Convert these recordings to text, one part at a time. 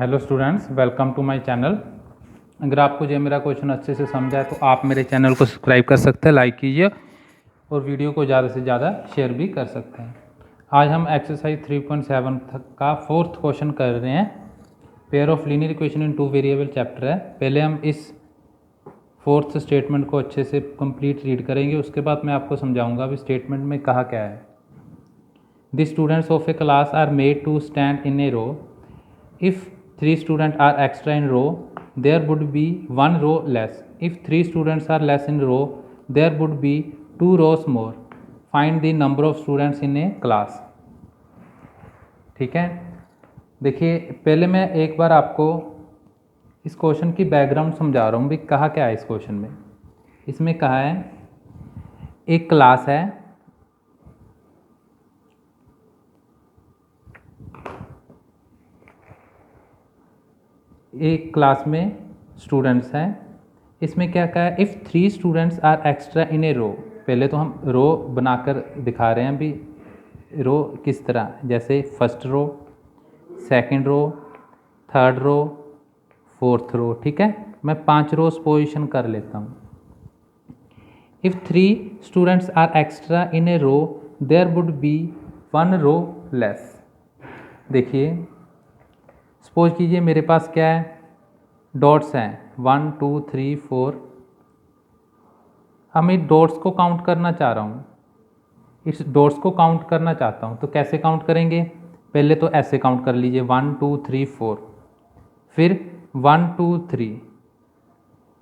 Hello students, welcome to my channel. अगर आपको ये मेरा क्वेश्चन अच्छे से समझा है तो आप मेरे चैनल को सब्सक्राइब कर सकते हैं, लाइक कीजिए और वीडियो को ज़्यादा से ज़्यादा शेयर भी कर सकते हैं। आज हम एक्सरसाइज 3.7 का फोर्थ क्वेश्चन कर रहे हैं। Pair of linear equation in two variable chapter है। पहले हम इस फोर्थ स्टेटमेंट को अच्छे से कंप्लीट रीड करेंगे, उसके बाद मैं आपको समझाऊंगा अभी स्टेटमेंट में कहा क्या है। The students of a class are made to stand in a row. If 3 students are extra in row, there would be 1 row less. If 3 students are less in row, there would be 2 rows more. Find the number of students in a class. ठीक है, देखिए पहले मैं एक बार आपको इस question की background समझा रहा हूँ भी कहा क्या है इस क्वेश्चन में। इसमें कहा है एक क्लास है, एक क्लास में स्टूडेंट्स हैं। इसमें क्या कहा है, if 3 students are extra in a row. पहले तो हम रो बनाकर दिखा रहे हैं भी रो किस तरह, जैसे first row, second row, third row, fourth row. ठीक है, मैं 5 रोज पोजीशन कर लेता हूँ। If 3 students are extra in a row, there would be 1 row less. देखिए सपोज कीजिए मेरे पास क्या है, डॉट्स हैं 1 2 3 4। हम इन डॉट्स को काउंट करना चाह रहा हूँ, इस डॉट्स को काउंट करना चाहता हूँ। तो कैसे काउंट करेंगे, पहले तो ऐसे काउंट कर लीजिए 1 2 3 4, फिर 1 2 3,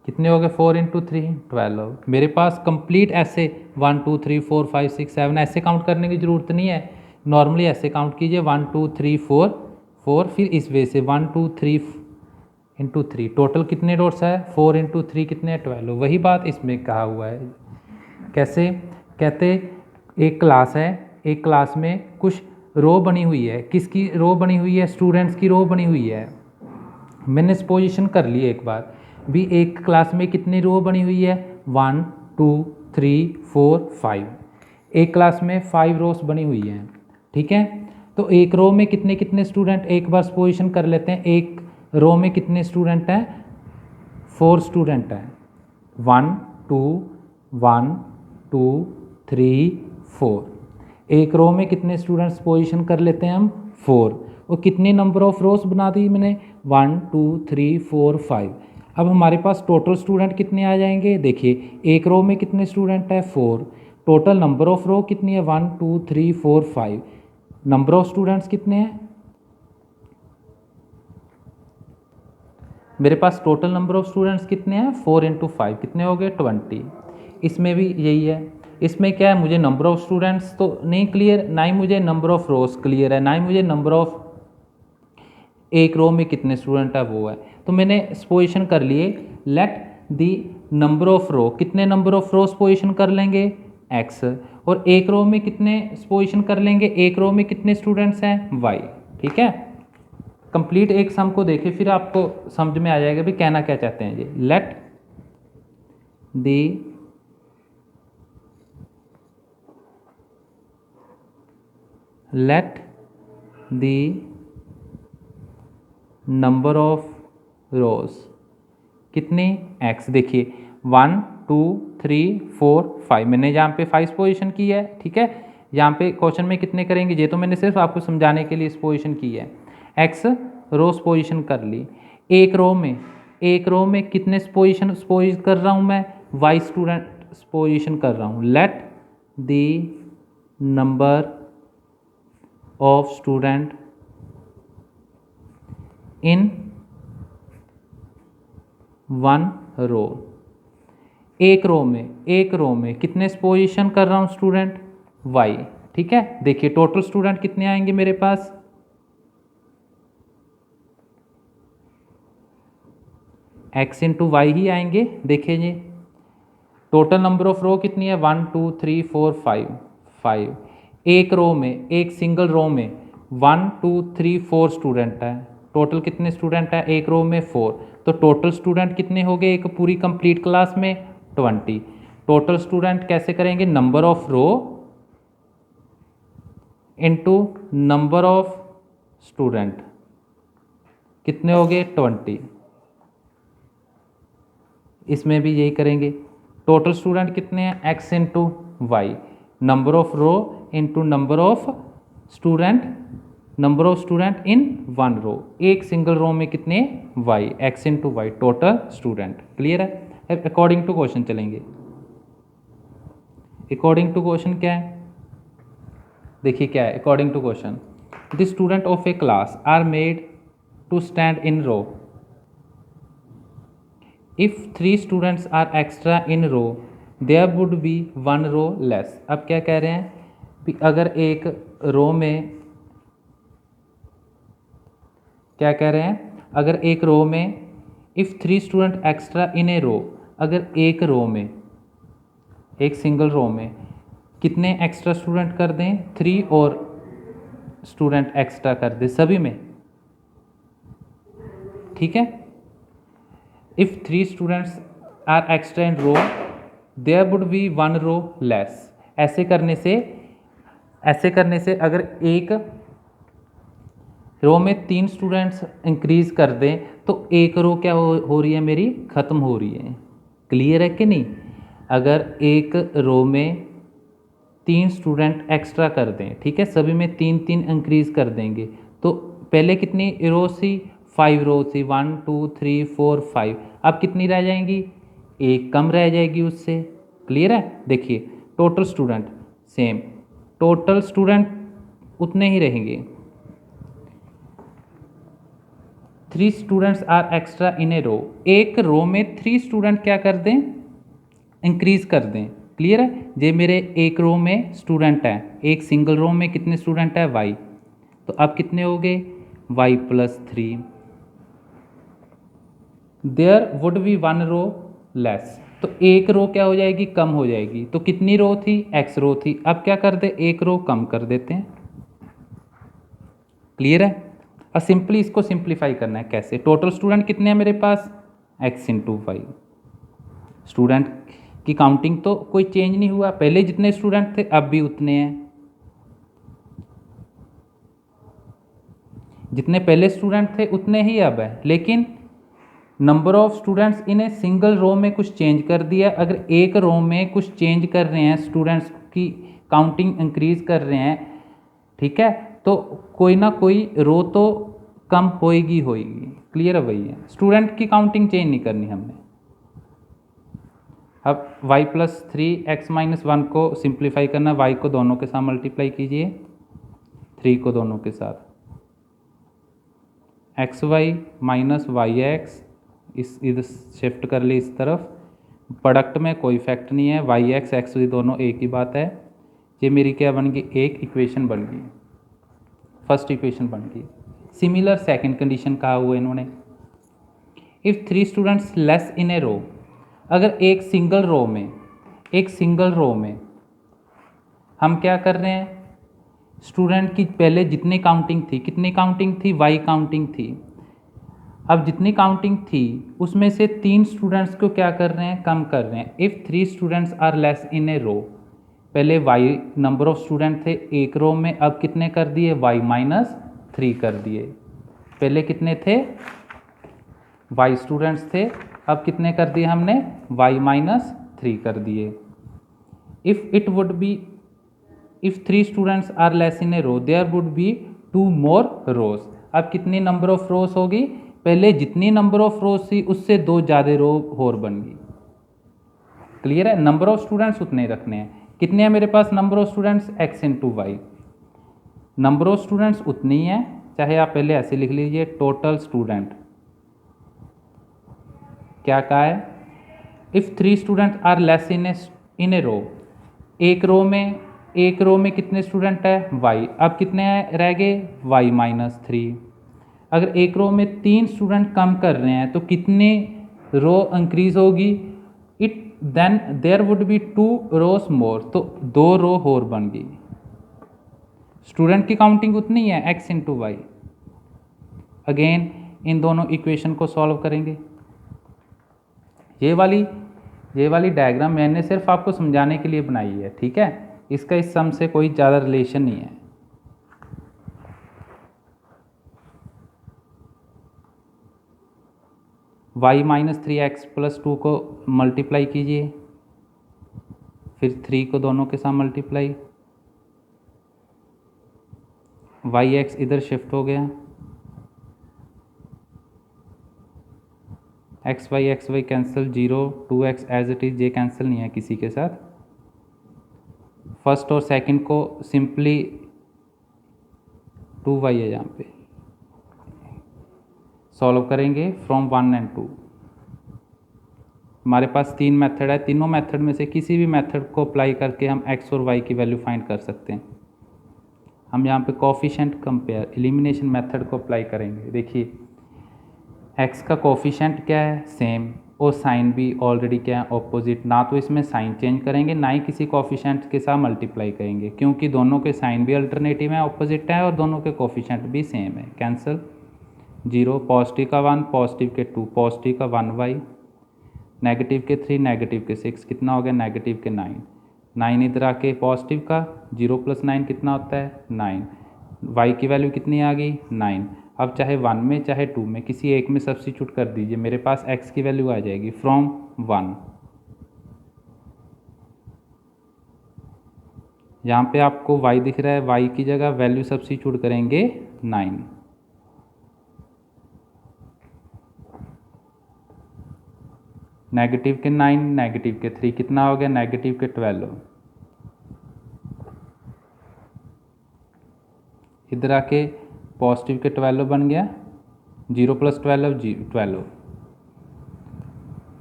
कितने हो गए 4 इंटू 3 12। मेरे पास कंप्लीट ऐसे 1 2 3 4 5 6 7 ऐसे काउंट करने की ज़रूरत नहीं है। नॉर्मली ऐसे काउंट कीजिए 1 2 3 4 4, फिर इस वे से 1 2 3 इंटू 3। टोटल कितने डॉट्स है 4 इंटू 3 कितने 12। वही बात इसमें कहा हुआ है। कैसे कहते, एक क्लास है, एक क्लास में कुछ रो बनी हुई है। किसकी रो बनी हुई है, स्टूडेंट्स की रो बनी हुई है। मैंने पोजीशन कर ली एक बार भी, एक क्लास में कितनी रो बनी हुई है 1 2 3 4 5। एक क्लास में 5 रोज बनी हुई हैं। ठीक है, तो एक रो में कितने कितने स्टूडेंट, एक बार पोजीशन कर लेते हैं। एक रो में कितने स्टूडेंट हैं, 4 स्टूडेंट हैं। 1 2 1 2 3 4। एक रो में कितने स्टूडेंट्स पोजीशन कर लेते हैं हम 4, और कितने नंबर ऑफ रोज बना दी मैंने 1 2 3 4 5। अब हमारे पास टोटल स्टूडेंट कितने आ जाएंगे, देखिए एक रो में कितने स्टूडेंट है 4, टोटल नंबर ऑफ रो कितनी है 1 2 3 4 5। नंबर ऑफ स्टूडेंट्स कितने हैं, मेरे पास टोटल नंबर ऑफ स्टूडेंट्स कितने हैं 4 इंटू 5 कितने हो गए 20। इसमें भी यही है। इसमें क्या है, मुझे नंबर ऑफ स्टूडेंट्स तो नहीं क्लियर, ना ही मुझे नंबर ऑफ रोज क्लियर है, ना ही मुझे नंबर ऑफ एक रो में कितने स्टूडेंट है वो है। तो मैंने पोजीशन कर लिए, लेट दी नंबर ऑफ रो, कितने नंबर ऑफ रोज पोजीशन कर लेंगे x, और एक रो में कितने पोजीशन कर लेंगे, एक रो में कितने स्टूडेंट्स हैं y। ठीक है, कंप्लीट एक सम को देखें फिर आपको समझ में आ जाएगा भी कहना क्या चाहते हैं ये। लेट दी नंबर ऑफ रोज कितने x। देखिए 1 2 3 4 5, मैंने यहाँ पे 5 पोजीशन की है। ठीक है, यहाँ पे क्वेश्चन में कितने करेंगे, ये तो मैंने सिर्फ आपको समझाने के लिए इस पोजीशन की है। x रोज पोजीशन कर ली। एक रो में कितने पोजीशन कर रहा हूँ मैं, y स्टूडेंट पोजीशन कर रहा हूँ। Let the number of student in 1 रो। एक रो में कितने पोजीशन कर रहा हूँ स्टूडेंट y। ठीक है, देखिए टोटल स्टूडेंट कितने आएंगे मेरे पास, x इंटू वाई ही आएंगे। देखिए जी टोटल नंबर ऑफ रो कितनी है 1 2 3 4 5। एक रो में, एक सिंगल रो में 1 2 3 4 स्टूडेंट है। टोटल कितने स्टूडेंट है एक रो में 4, तो टोटल स्टूडेंट कितने हो गए एक पूरी कंप्लीट क्लास में 20। टोटल स्टूडेंट कैसे करेंगे, number of row into number of student. कितने हो गए 20। इसमें भी यही करेंगे। टोटल स्टूडेंट कितने हैं x into Y, number of row into number of student, number of student in one row, एक सिंगल रो में कितने y, x into Y total student. Clear है। अकॉर्डिंग टू क्वेश्चन चलेंगे। अकॉर्डिंग टू क्वेश्चन क्या है, देखिए क्या है according to question. The student of a class are made to stand in row if 3 students are extra in row there would be 1 row less. अब क्या कह रहे हैं कि अगर एक रो में, क्या कह रहे हैं, अगर एक रो में if 3 student extra in a रो, अगर एक रो में, एक सिंगल रो में कितने एक्स्ट्रा स्टूडेंट कर दें, 3 और स्टूडेंट एक्स्ट्रा कर दें सभी में, ठीक है। If 3 students are extra in row there would be 1 row less. ऐसे करने से अगर एक रो में 3 स्टूडेंट्स इंक्रीज कर दें तो एक रो क्या हो रही है मेरी, ख़त्म हो रही है। क्लियर है कि नहीं। अगर एक रो में 3 स्टूडेंट एक्स्ट्रा कर दें, ठीक है, सभी में 3 इंक्रीज कर देंगे, तो पहले कितनी रो थी, 5 रो थी, 1 2 3 4 5, अब कितनी रह जाएंगी, एक कम रह जाएगी उससे। क्लियर है। देखिए total student same, total student उतने ही रहेंगे। 3 students are extra in a row, एक रो में 3 स्टूडेंट क्या कर दें, इंक्रीज कर दें। क्लियर है। ये मेरे एक रो में स्टूडेंट है, एक सिंगल रो में कितने स्टूडेंट है y, तो अब कितने हो गए y plus 3। There would be 1 row less, तो एक रो क्या हो जाएगी, कम हो जाएगी। तो कितनी रो थी, x रो थी, अब क्या कर दे, एक रो कम कर देते हैं। क्लियर है। अब सिंपली इसको सिंप्लीफाई करना है कैसे, टोटल स्टूडेंट कितने हैं मेरे पास, x इंटू वाई। स्टूडेंट की काउंटिंग तो कोई चेंज नहीं हुआ, पहले जितने स्टूडेंट थे अब भी उतने हैं, जितने पहले स्टूडेंट थे उतने ही अब है, लेकिन number of students in a single row में कुछ चेंज कर दिया। अगर एक रो में कुछ चेंज कर रहे हैं, स्टूडेंट्स की काउंटिंग इंक्रीज कर रहे हैं, ठीक है, तो कोई ना कोई रो तो कम होएगी। क्लियर है भैया। स्टूडेंट की काउंटिंग चेंज नहीं करनी हमने। अब y प्लस 3x माइनस 1 को सिंप्लीफाई करना, y को दोनों के साथ मल्टीप्लाई कीजिए, 3 को दोनों के साथ, xy माइनस वाई एक्स, इस इधर शिफ्ट कर ली इस तरफ, प्रोडक्ट में कोई फैक्ट नहीं है, वाई एक्स एक्स दोनों एक ही बात है। ये मेरी क्या बन गई, एक इक्वेशन बन गई, फर्स्ट इक्वेशन बन गई। सिमिलर सेकंड कंडीशन कहा हुआ इन्होंने, if 3 students less in a रो, अगर एक सिंगल रो में हम क्या कर रहे हैं, स्टूडेंट की पहले जितनी काउंटिंग थी, कितनी काउंटिंग थी, वाई काउंटिंग थी, अब जितनी काउंटिंग थी उसमें से 3 स्टूडेंट्स को क्या कर रहे हैं, कम कर रहे हैं। If 3 students are less in a row, पहले वाई नंबर ऑफ स्टूडेंट थे एक रो में, अब कितने कर दिए, वाई माइनस 3 कर दिए। पहले कितने थे, वाई स्टूडेंट्स थे, अब कितने कर दिए हमने, वाई माइनस 3 कर दिए। If 3 students are less in a row there would be 2 more rows. अब कितनी नंबर ऑफ रोज होगी, पहले जितनी नंबर ऑफ रोज थी उससे 2 ज़्यादा रो और बन गई। क्लियर है। नंबर ऑफ स्टूडेंट्स उतने रखने हैं, कितने हैं मेरे पास number of students, x into Y, number of students उतनी ही है, चाहे आप पहले ऐसे लिख लीजिए, टोटल स्टूडेंट क्या कहा है, if 3 student are less in a row, एक रो में कितने स्टूडेंट है, y, अब कितने रह गए, y माइनस 3। अगर एक रो में 3 स्टूडेंट कम कर रहे हैं तो कितने रो इंक्रीज होगी, देन देयर वुड बी 2 रोज मोर, तो 2 रो और बन गई। स्टूडेंट की काउंटिंग उतनी है, x into y. Again in दोनों इक्वेशन को सॉल्व करेंगे। ये वाली डायग्राम मैंने सिर्फ आपको समझाने के लिए बनाई है, ठीक है, इसका इस सम से कोई ज़्यादा रिलेशन नहीं है। y माइनस 3x प्लस 2 को मल्टीप्लाई कीजिए, फिर 3 को दोनों के साथ मल्टीप्लाई, yx इधर शिफ्ट हो गया, x y cancel, 0 2x as it is, ये कैंसिल नहीं है किसी के साथ। फर्स्ट और सेकंड को सिंपली 2y है यहाँ पे, सॉल्व करेंगे फ्रॉम 1 एंड 2। हमारे पास 3 मेथड है, तीनों मेथड में से किसी भी मेथड को अप्लाई करके हम x और y की वैल्यू फाइंड कर सकते हैं। हम यहाँ पे कोफिशिएंट कंपेयर एलिमिनेशन मेथड को अप्लाई करेंगे। देखिए x का कोफिशिएंट क्या है, सेम, और साइन भी ऑलरेडी क्या है, ऑपोजिट। ना तो इसमें साइन चेंज करेंगे, ना ही किसी कोफिशिएंट के साथ मल्टीप्लाई करेंगे, क्योंकि दोनों के साइन भी अल्टरनेटिव है, ऑपोजिट है, और दोनों के कोफिशिएंट भी सेम है। कैंसिल, 0 पॉजिटिव का 1 पॉजिटिव के 2 पॉजिटिव का 1y, नेगेटिव के 3 नेगेटिव के 6 कितना हो गया, नेगेटिव के 9 9 इधर आके पॉजिटिव का 0 + 9 कितना होता है 9, y की वैल्यू कितनी आ गई 9। अब चाहे 1 में चाहे 2 में किसी एक में सब्स्टिट्यूट कर दीजिए, मेरे पास x की वैल्यू आ जाएगी फ्रॉम 1। यहाँ पे आपको y दिख रहा है, y की जगह वैल्यू सब्स्टिट्यूट करेंगे 9। नेगेटिव के 9 नेगेटिव के 3 कितना हो गया, नेगेटिव के 12। इधर आके पॉजिटिव के 12 बन गया, 0 + 12 12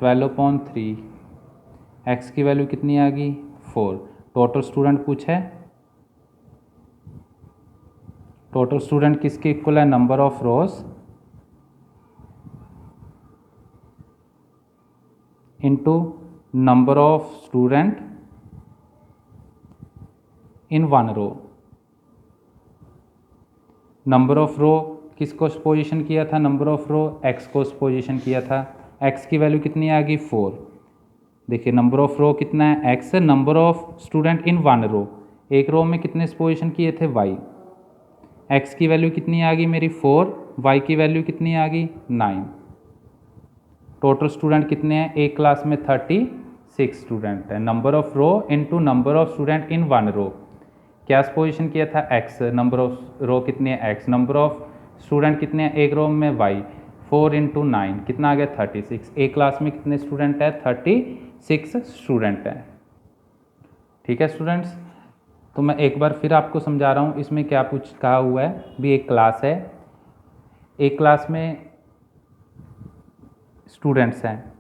12/3। x की वैल्यू कितनी आ गई 4। टोटल स्टूडेंट पूछा है, टोटल स्टूडेंट किसके इक्वल है, number of rows into number of student in 1 row. Number of row किसको पोजीशन किया था, नंबर ऑफ रो x को पोजीशन किया था। x की वैल्यू कितनी आ गई 4। देखिए नंबर ऑफ रो कितना है x, number of student in 1 रो, एक रो में कितने पोजीशन किए थे y। x की वैल्यू कितनी आ गई मेरी 4, y की वैल्यू कितनी आ गई 9। टोटल स्टूडेंट कितने हैं, एक क्लास में 36 स्टूडेंट है। Number of row into number of student in 1 row, क्या पोजीशन किया था x, नंबर ऑफ रो कितनी है x, नंबर ऑफ स्टूडेंट कितने हैं एक रो में y, 4 × 9 कितना आ गया 36। एक क्लास में कितने स्टूडेंट है 36 स्टूडेंट है। ठीक है स्टूडेंट्स, तो मैं एक बार फिर आपको समझा रहा हूँ इसमें क्या कहा हुआ है। भी एक क्लास है, एक क्लास में स्टूडेंट्स हैं,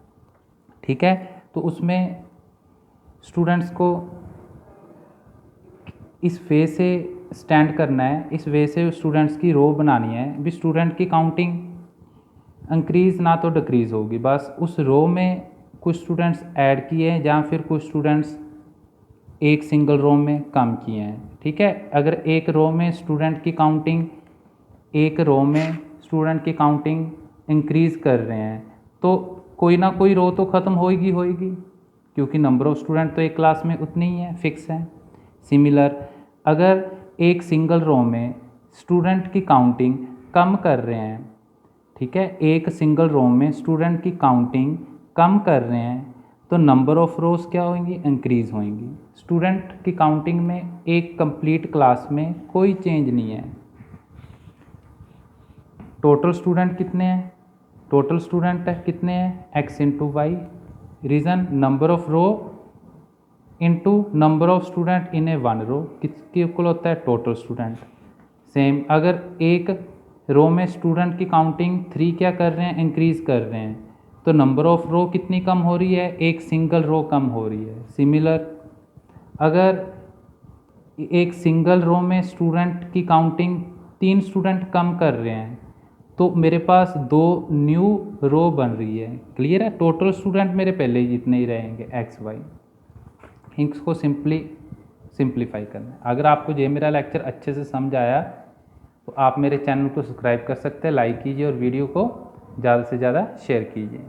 ठीक है, तो उसमें स्टूडेंट्स को इस वे से स्टैंड करना है, इस वे से स्टूडेंट्स की रो बनानी है। भी स्टूडेंट की काउंटिंग इंक्रीज़ ना तो डिक्रीज़ होगी, बस उस रो में कुछ स्टूडेंट्स ऐड किए हैं या फिर कुछ स्टूडेंट्स एक सिंगल रो में कम किए हैं। ठीक है, अगर एक रो में स्टूडेंट की काउंटिंग, एक रो में स्टूडेंट की काउंटिंग इंक्रीज़ कर रहे हैं तो कोई ना कोई रो तो ख़त्म होएगी, क्योंकि नंबर ऑफ़ स्टूडेंट तो एक क्लास में उतनी ही है, फिक्स है। सिमिलर अगर एक सिंगल रो में स्टूडेंट की काउंटिंग कम कर रहे हैं, ठीक है, एक सिंगल रो में स्टूडेंट की काउंटिंग कम कर रहे हैं तो नंबर ऑफ़ रोज क्या होंगी, इंक्रीज़ होंगी। स्टूडेंट की काउंटिंग में एक कंप्लीट क्लास में कोई चेंज नहीं है। टोटल स्टूडेंट कितने हैं, टोटल स्टूडेंट कितने हैं x × y, reason number of row into number of student in a 1 row किसके इक्वल होता है, टोटल स्टूडेंट। सेम अगर एक रो में स्टूडेंट की काउंटिंग 3 क्या कर रहे हैं, इंक्रीज़ कर रहे हैं, तो नंबर ऑफ रो कितनी कम हो रही है, एक सिंगल रो कम हो रही है। सिमिलर अगर एक सिंगल रो में स्टूडेंट की काउंटिंग 3 स्टूडेंट कम कर रहे हैं तो मेरे पास 2 न्यू रो बन रही है। क्लियर है, टोटल स्टूडेंट मेरे पहले ही जितने ही रहेंगे x y। इसको सिंप्लीफाई करना है। अगर आपको ये मेरा लेक्चर अच्छे से समझ आया तो आप मेरे चैनल को सब्सक्राइब कर सकते हैं, लाइक कीजिए और वीडियो को ज़्यादा से ज़्यादा शेयर कीजिए।